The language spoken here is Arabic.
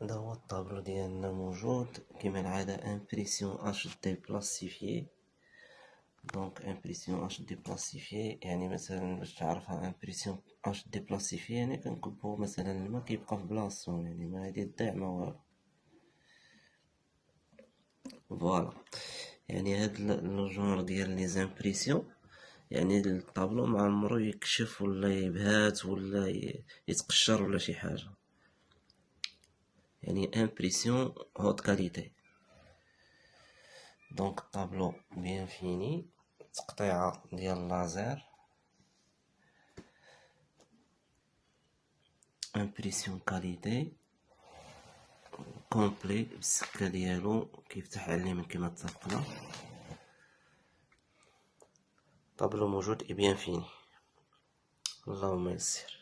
هذا هو الطابلو ديالنا موجود كما العادة امبريسيون اش دي بلاصيفيي. دونك امبريسيون اش دي بلاصيفيي يعني مثلا باش تعرفها امبريسيون اش دي بلاصيفيي يعني كنكبو مثلا الماء كيبقى في بلاصتو يعني ما غادي تضيع ما والو. فوالا يعني هاد لو جونر ديال لي زامبريسيون يعني الطابلو ما عمرو يكشف ولا يبهات ولا يتقشر ولا شي حاجه، يعني امبريسيون هوت كاليتي. دونك الطابلو بيان فيني، تقطيعه ديال لازر، امبريسيون كاليتي كومبلي بالسكه ديالو كيفتح عليه من كيما اتفقنا. طابلو موجود اي بيان فيني، اللهم يسر.